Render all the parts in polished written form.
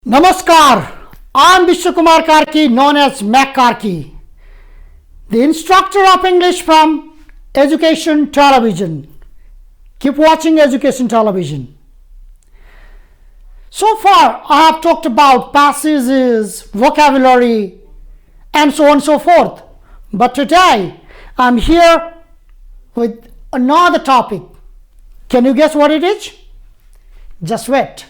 Namaskar, I'm Bishwa Karki, known as Mac Karki, the instructor of English from Education Television. Keep watching Education Television. So far, I have talked about passages, vocabulary, and so on and so forth. But today, I'm here with another topic. Can you guess what it is? Just wait.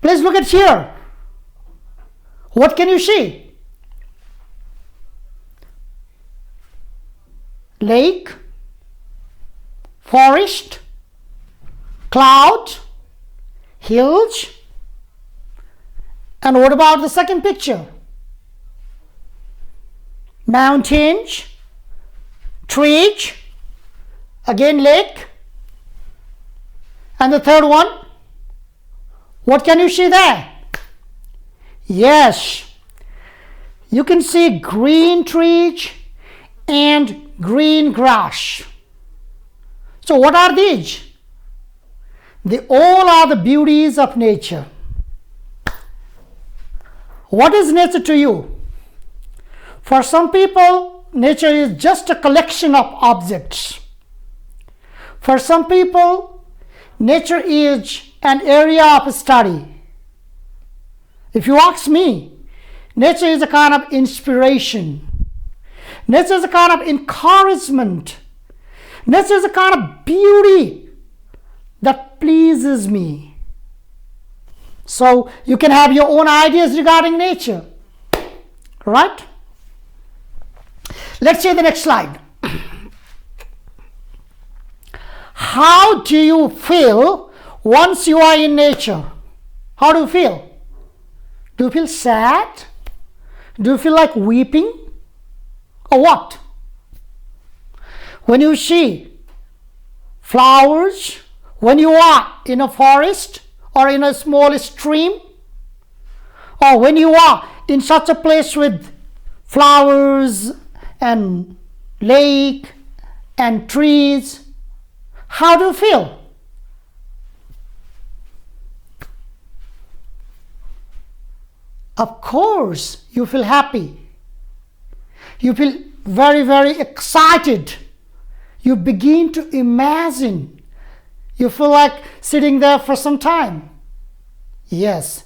Please look at here. What can you see? Lake, forest, cloud, hills, and what about the second picture? Mountains, trees, again lake, and the third one? What can you see there? Yes, you can see green trees and green grass. So what are these? They all are the beauties of nature. What is nature to you? For some people, nature is just a collection of objects. For some people, nature is an area of study. If you ask me, nature is a kind of inspiration. Nature is a kind of encouragement. Nature is a kind of beauty that pleases me. So you can have your own ideas regarding nature, right? Let's see the next slide. How do you feel once you are in nature? How do you feel? Do you feel sad? Do you feel like weeping? Or what? When you see flowers, when you are in a forest or in a small stream, or when you are in such a place with flowers and lake and trees, how do you feel? Of course, you feel happy. You feel very, very excited. You begin to imagine. You feel like sitting there for some time. Yes.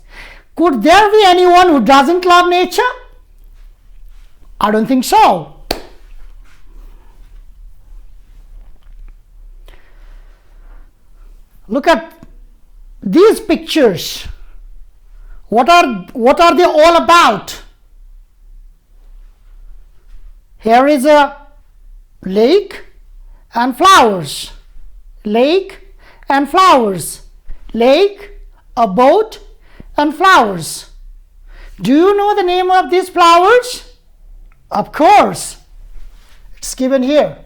Could there be anyone who doesn't love nature? I don't think so. Look at these pictures. What are they all about? Here is a lake and flowers. Lake and flowers. Lake, a boat, and flowers. Do you know the name of these flowers? Of course. It's given here.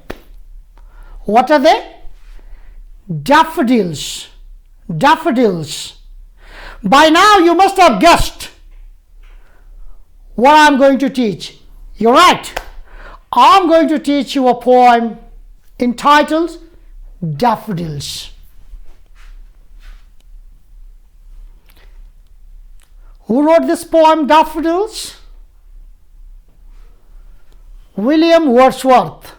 What are they? Daffodils. Daffodils. By now you must have guessed what I'm going to teach. You're right. I'm going to teach you a poem entitled Daffodils. Who wrote this poem, Daffodils? William Wordsworth.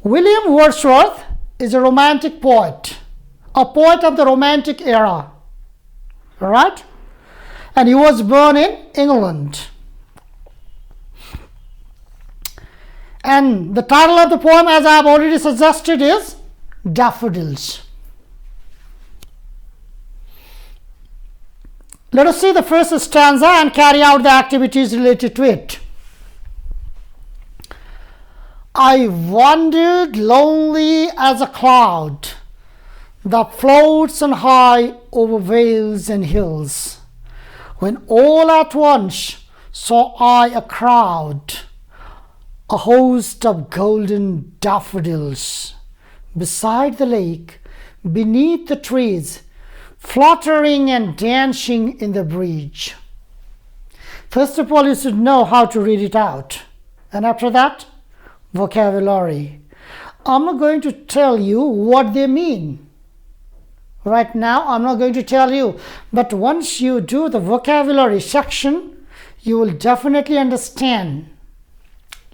William Wordsworth is a romantic poet, a poet of the Romantic era. Right? And he was born in England. And the title of the poem, as I have already suggested, is Daffodils. Let us see the first stanza and carry out the activities related to it. I wandered lonely as a cloud that floats on high over vales and hills, when all at once saw I a crowd, a host of golden daffodils, beside the lake, beneath the trees, fluttering and dancing in the breeze. First of all, you should know how to read it out, and after that, vocabulary. I'm not going to tell you what they mean. Right now I'm not going to tell you, but once you do the vocabulary section, you will definitely understand.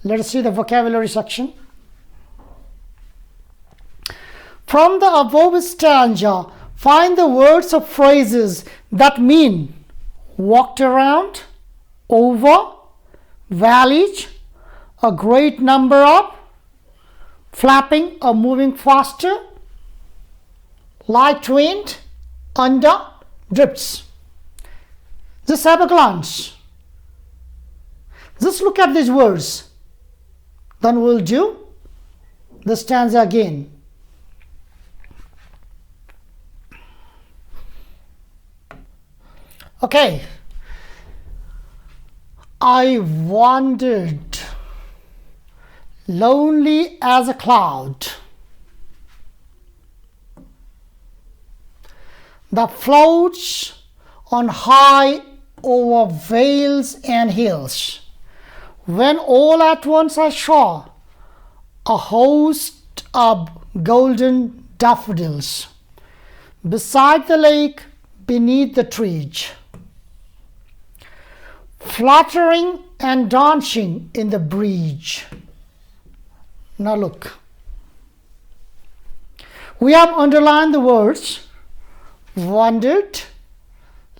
Let us see the vocabulary section. From the above stanza, find the words or phrases that mean walked around, over, valleys, a great number of, flapping or moving faster, light wind, under, drifts. Just have a glance. Just look at these words. Then we'll do the stanza again. Okay. I wandered, lonely as a cloud, that floats on high over vales and hills, when all at once I saw a host of golden daffodils beside the lake, beneath the trees, fluttering and dancing in the breeze. Now look, we have underlined the words wandered,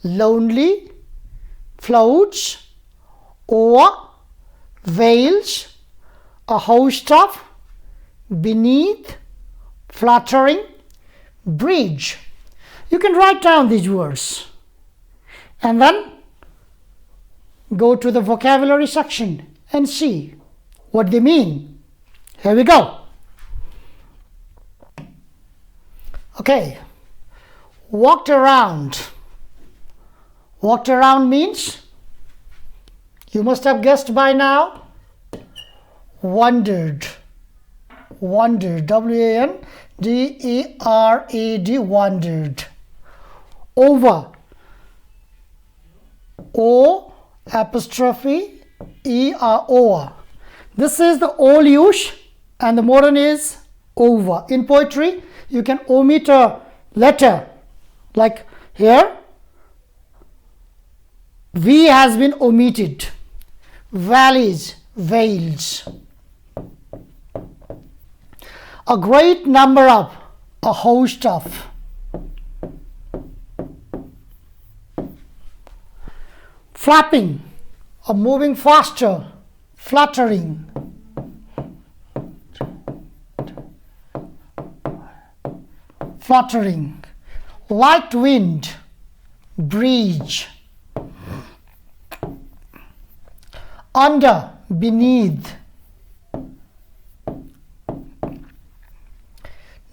lonely, floats, over, veils, a host of, beneath, fluttering, bridge. You can write down these words and then go to the vocabulary section and see what they mean. Here we go. Okay. Walked around. Walked around means, you must have guessed by now, wandered. Wandered. W-A-N-D-E-R-A-D. Wandered. Over. O apostrophe E-R over. This is the old use and the modern is over. In poetry, you can omit a letter. Like here, V has been omitted. Valleys, vales. A great number of, a host of. Flapping, or moving faster, fluttering. Fluttering. Light wind, breeze. Under, beneath.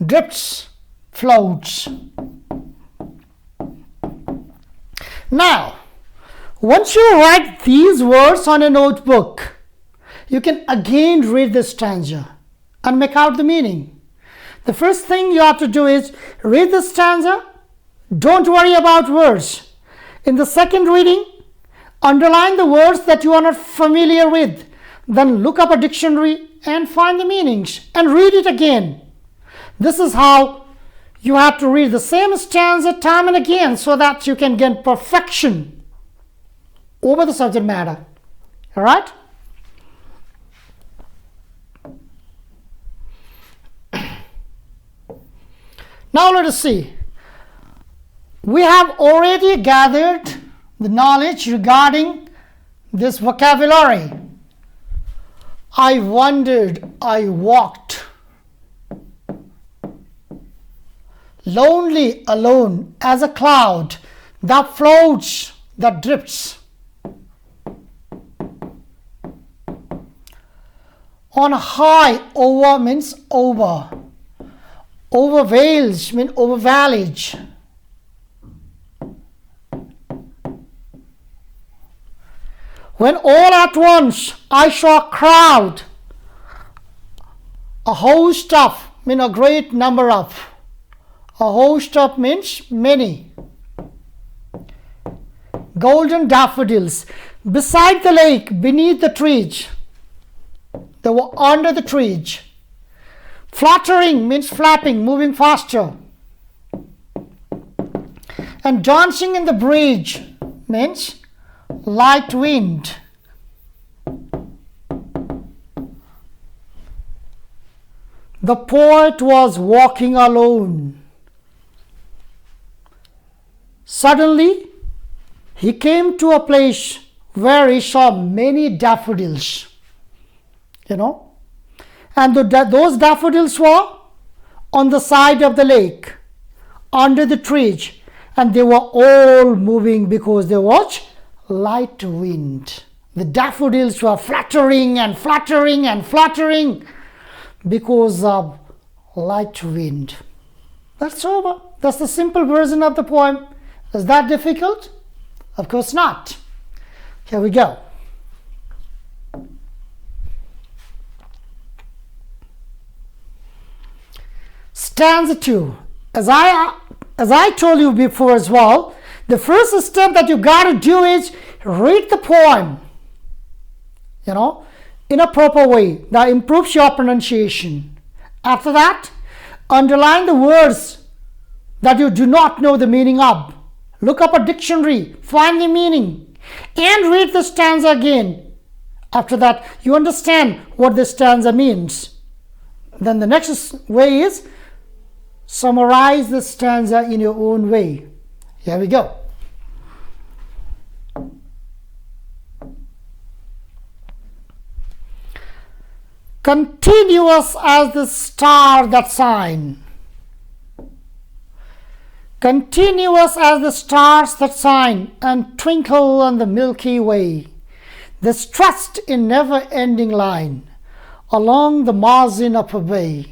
Drifts, floats. Now, once you write these words on a notebook, you can again read the stanza and make out the meaning. The first thing you have to do is read the stanza. Don't worry about words. In the second reading, underline the words that you are not familiar with. Then look up a dictionary and find the meanings and read it again. This is how you have to read the same stanza time and again so that you can gain perfection over the subject matter. All right? Now let us see. We have already gathered the knowledge regarding this vocabulary. I wandered, I walked. Lonely, alone, as a cloud that floats, that drifts. On high, over means over. Over vales means over valleys. When all at once I saw a crowd, a host of means a great number of. A host of means many. Golden daffodils beside the lake, beneath the trees. They were under the trees. Fluttering means flapping, moving faster. And dancing in the breeze means light wind. The poet was walking alone. Suddenly, he came to a place where he saw many daffodils. And those daffodils were on the side of the lake, under the trees, and they were all moving because there was light wind. The daffodils were fluttering and fluttering and fluttering because of light wind. That's over. That's the simple version of the poem. Is that difficult? Of course not. Here we go. Stanza 2. As I told you before as well, the first step that you got to do is read the poem, in a proper way. That improves your pronunciation. After that, underline the words that you do not know the meaning of. Look up a dictionary, find the meaning, and read the stanza again. After that, you understand what the stanza means. Then the next way is summarize the stanza in your own way. Here we go. Continuous as the star that shine. Continuous as the stars that shine and twinkle on the Milky Way. This trust in never-ending line along the margin of a bay.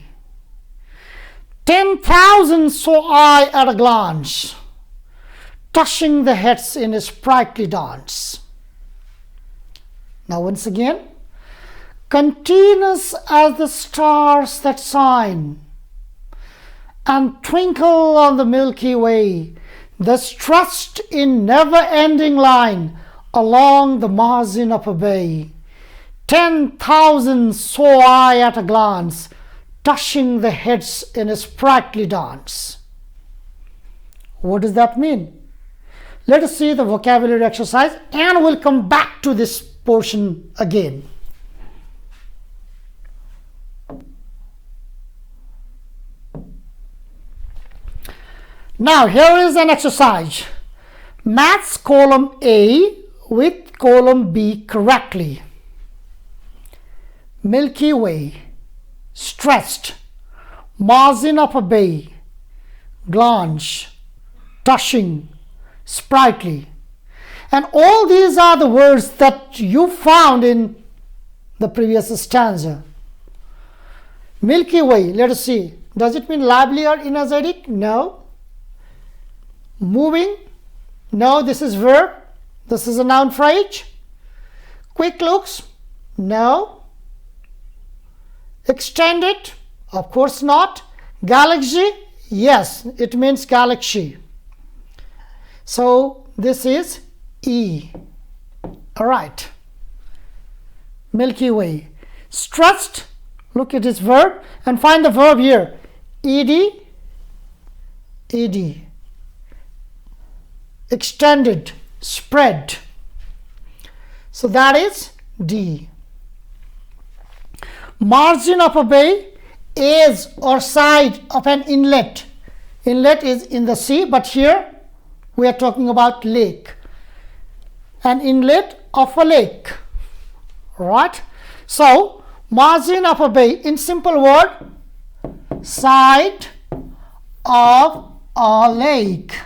10,000 saw I at a glance, touching the heads in a sprightly dance. Now once again. Continuous as the stars that shine and twinkle on the Milky Way, this trust in never-ending line along the margin of a bay. 10,000 saw I at a glance, touching the heads in a sprightly dance. What does that mean? Let us see the vocabulary exercise and we'll come back to this portion again. Now here is an exercise. Match column A with column B correctly. Milky Way, stressed, margin of a bay, glance, touching, sprightly. And all these are the words that you found in the previous stanza. Milky Way, let us see. Does it mean lively or energetic? No. Moving? No, this is verb. This is a noun phrase. Quick looks? No. Extended? Of course not. Galaxy? Yes, it means galaxy. So this is E. All right. Milky Way. Stressed? Look at this verb and find the verb here. Ed. Ed. Extended, spread. So that is D. Margin of a bay, edge or side of an inlet. Inlet is in the sea, but here we are talking about lake. An inlet of a lake. Right? So, margin of a bay, in simple word, side of a lake.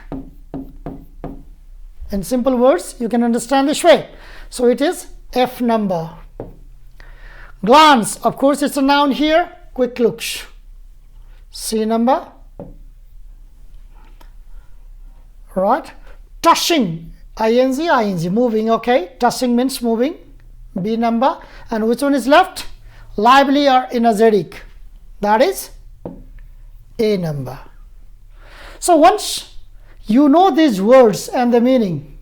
In simple words, you can understand this way. So it is F number. Glance, of course, it's a noun here. Quick looks. C number. Right. Touching, ing, moving. Okay. Touching means moving. B number. And which one is left? Lively or energetic. That is A number. So once you know these words and the meaning,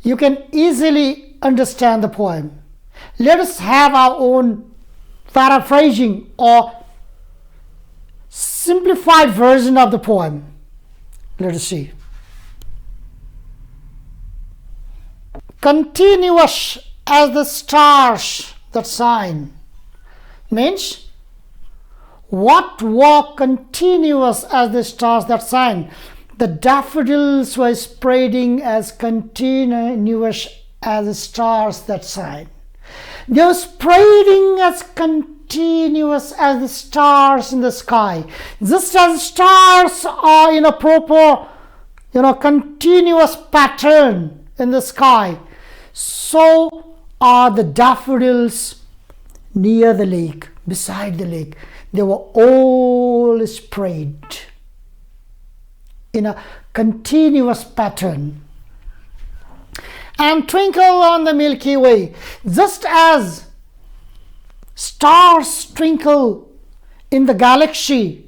you can easily understand the poem. Let us have our own paraphrasing or simplified version of the poem. Let us see. continuous as the stars that shine. Means, what were continuous as the stars that shine? The daffodils were spreading as continuous as the stars that shine. They were spreading as continuous as the stars in the sky. Just as stars are in a proper, continuous pattern in the sky, so are the daffodils near the lake, beside the lake. They were all spread in a continuous pattern. And twinkle on the Milky Way, just as stars twinkle in the galaxy,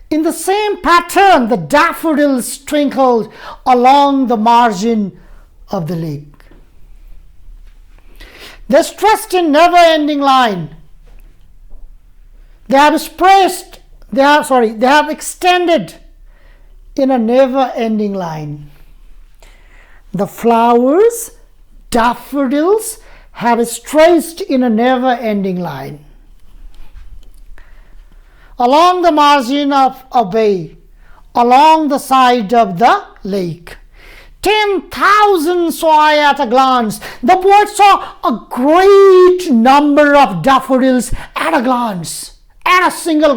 in the same pattern the daffodils twinkled along the margin of the lake. They're stressed in never-ending line. They have extended in a never-ending line. The flowers, daffodils, have stretched in a never-ending line. Along the margin of a bay, along the side of the lake. 10,000 saw I at a glance. The poet saw a great number of daffodils at a glance. At a single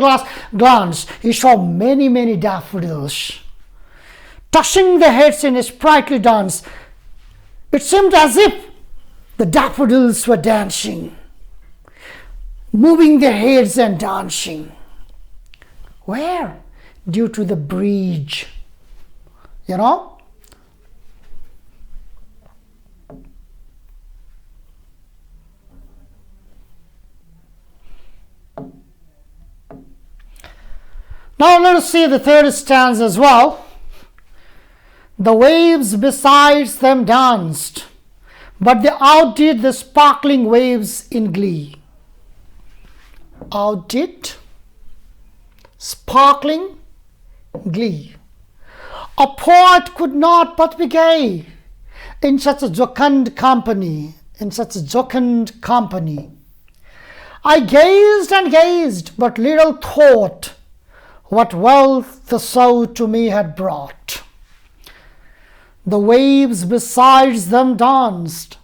glance, he saw many, many daffodils, tossing their heads in a sprightly dance. It seemed as if the daffodils were dancing, moving their heads and dancing. Where? Due to the breeze, Now let us see the third stanza as well. The waves beside them danced, but they outdid the sparkling waves in glee. Outdid, sparkling, glee. A poet could not but be gay in such a jocund company, I gazed and gazed, but little thought what wealth the soul to me had brought. The waves beside them danced,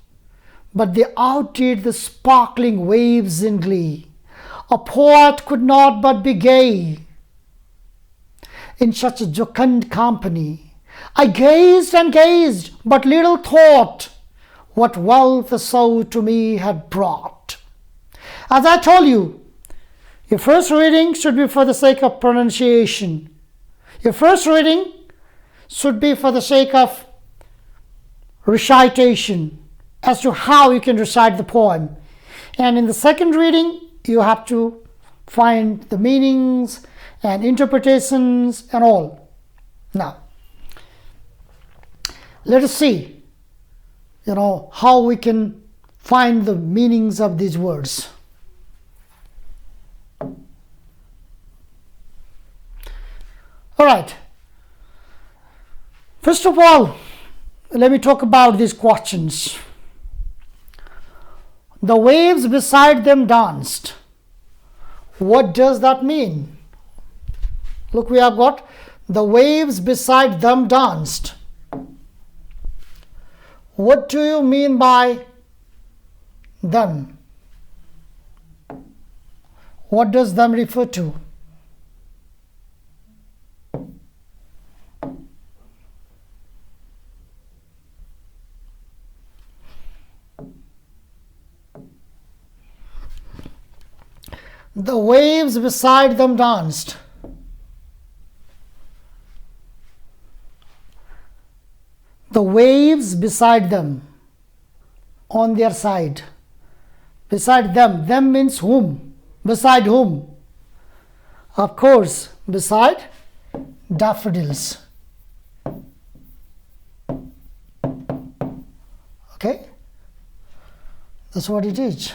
but they outdid the sparkling waves in glee. A poet could not but be gay in such a jocund company. I gazed and gazed, but little thought what wealth the soul to me had brought. As I told you, your first reading should be for the sake of pronunciation. Your first reading should be for the sake of recitation as to how you can recite the poem. And in the second reading, you have to find the meanings and interpretations and all. Now, let us see, how we can find the meanings of these words. All right. First of all, let me talk about these questions. The waves beside them danced. What does that mean? Look, we have got the waves beside them danced. What do you mean by them? What does them refer to? The waves beside them danced. The waves beside them, on their side. Beside them. Them means whom? Beside whom? Of course, beside daffodils. Okay? That's what it is.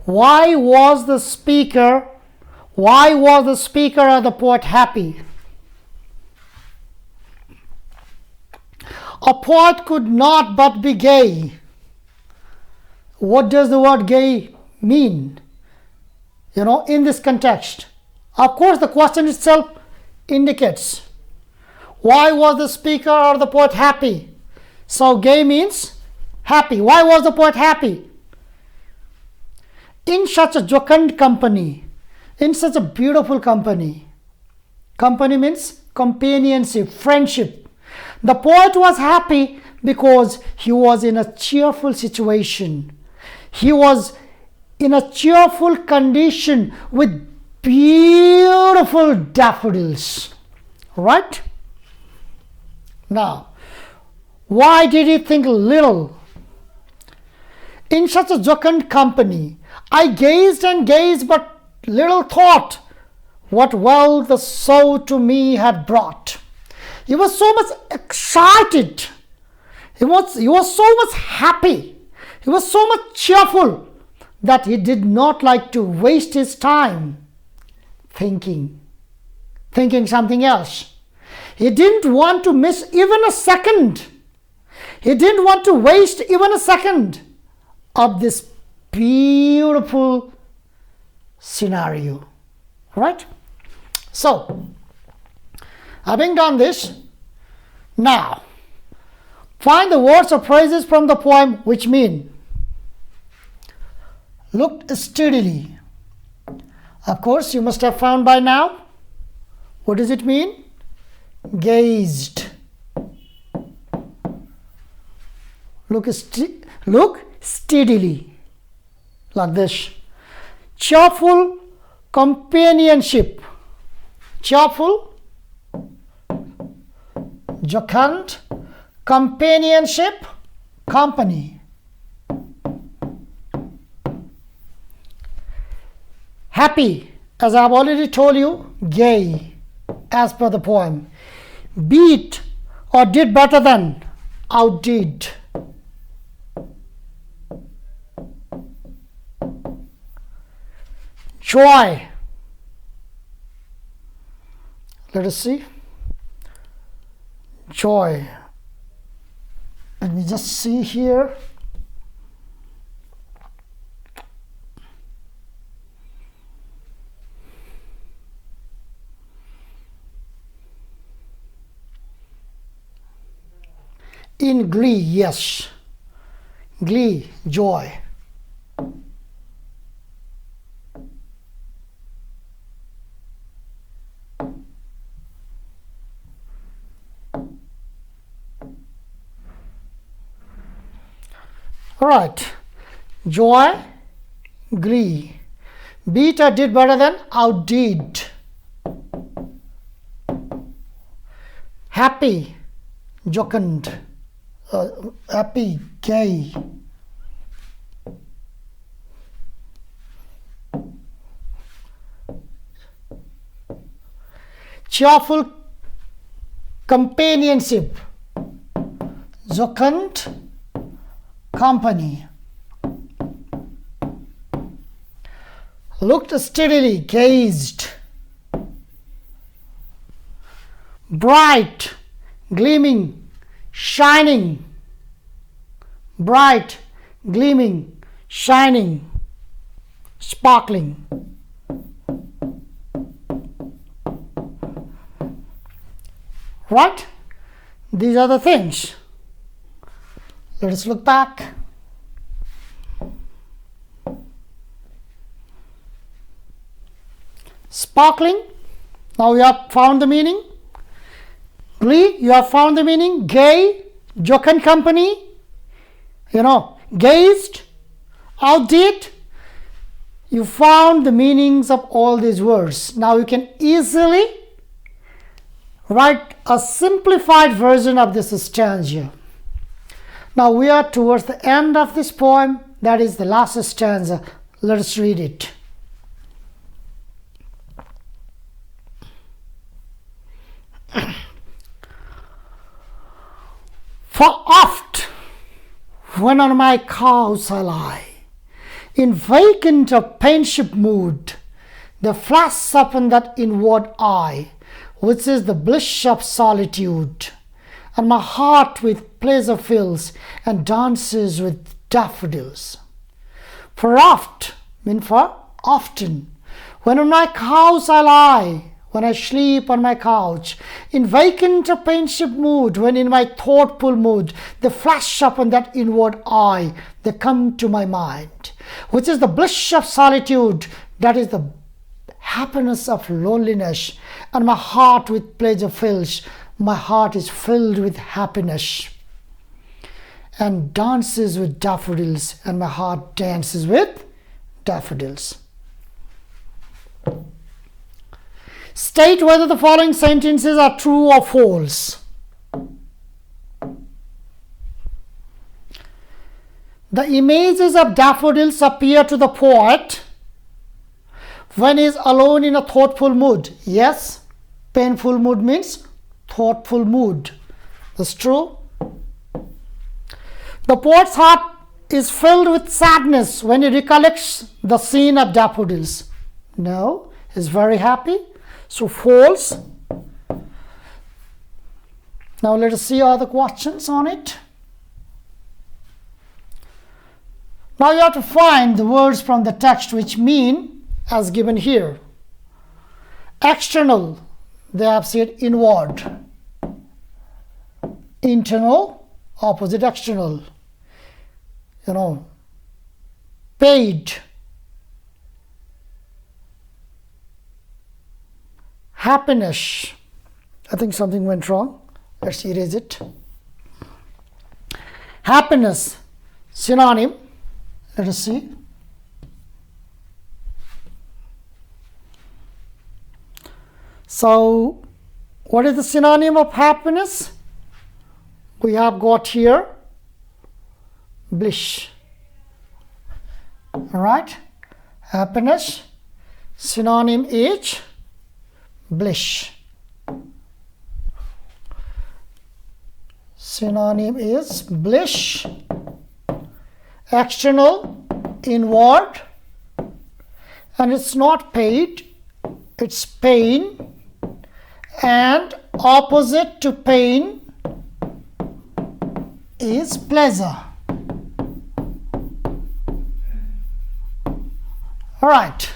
Why was the speaker Why was the speaker or the poet happy? A poet could not but be gay. What does the word gay mean? In this context. Of course, the question itself indicates. Why was the speaker or the poet happy? So gay means happy. Why was the poet happy? In such a jocund company, in such a beautiful company. Company means companionship, friendship. The poet was happy because he was in a cheerful situation. He was in a cheerful condition with beautiful daffodils. Right? Now, why did he think little? In such a jocund company, I gazed and gazed, but little thought what wealth the soul to me had brought. He was so much excited. He was so much happy. He was so much cheerful that he did not like to waste his time thinking something else. He didn't want to miss even a second. He didn't want to waste even a second of this beautiful scenario. Right? So, having done this, now find the words or phrases from the poem which mean looked steadily. Of course, you must have found by now. What does it mean? Gazed. Look steadily, like this. Cheerful companionship. Cheerful, jocund, companionship, company. Happy, as I've already told you, gay, as per the poem. Beat or did better than, outdid. Joy. Let us see. Joy. Let me just see here. In glee, yes. Glee, joy. All right. Joy, glee. Beat or did better than, outdid. Happy, jocund. Happy, gay. Cheerful companionship. Jocund, company. Looked steadily, gazed. Bright, gleaming, shining. Bright, gleaming, shining, sparkling. Right? These are the things. Let us look back. Sparkling. Now you have found the meaning. Glee, you have found the meaning. Gay, jocund company. Gazed, outdid. You found the meanings of all these words. Now you can easily write a simplified version of this stanza. Now we are towards the end of this poem. That is the last stanza. Let us read it. For oft, when on my couch I lie, in vacant or pensive mood, the flash upon that inward eye, which is the bliss of solitude. And my heart with pleasure fills and dances with daffodils. For oft, mean for often, when on my couch I lie, when I sleep on my couch, in vacant or pensive mood, when in my thoughtful mood, they flash upon that inward eye, they come to my mind, which is the bliss of solitude, that is the happiness of loneliness, and my heart with pleasure fills, my heart is filled with happiness, and dances with daffodils, and my heart dances with daffodils. State whether the following sentences are true or false. The images of daffodils appear to the poet when he is alone in a thoughtful mood. Yes, painful mood means thoughtful mood. That's true. The poet's heart is filled with sadness when he recollects the scene of daffodils. No, he's very happy. So false. Now let us see other questions on it. Now you have to find the words from the text which mean as given here. External, they have said inward. Internal, opposite external. Paid. Happiness. I think something went wrong. Let's erase it. Happiness, synonym. Let us see. So, what is the synonym of happiness? We have got here bliss. All right. Happiness, synonym is bliss. Synonym is bliss. External, inward, and it's not paid, it's pain, and opposite to pain is pleasure. All right.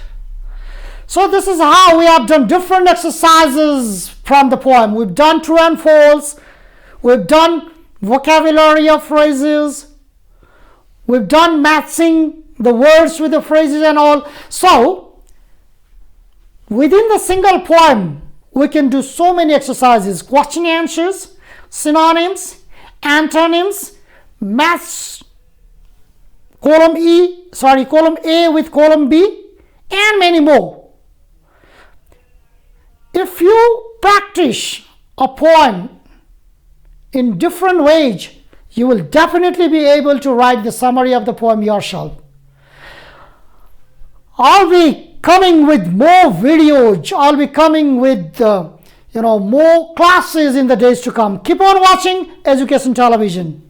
So this is how we have done different exercises from the poem. We've done true and false. We've done vocabulary of phrases. We've done matching the words with the phrases and all. So within the single poem, we can do so many exercises. Question answers, synonyms, antonyms, match column A with column B, and many more. If you practice a poem in different ways, you will definitely be able to write the summary of the poem yourself. I'll be coming with more videos. I'll be coming with more classes in the days to come. Keep on watching Education Television.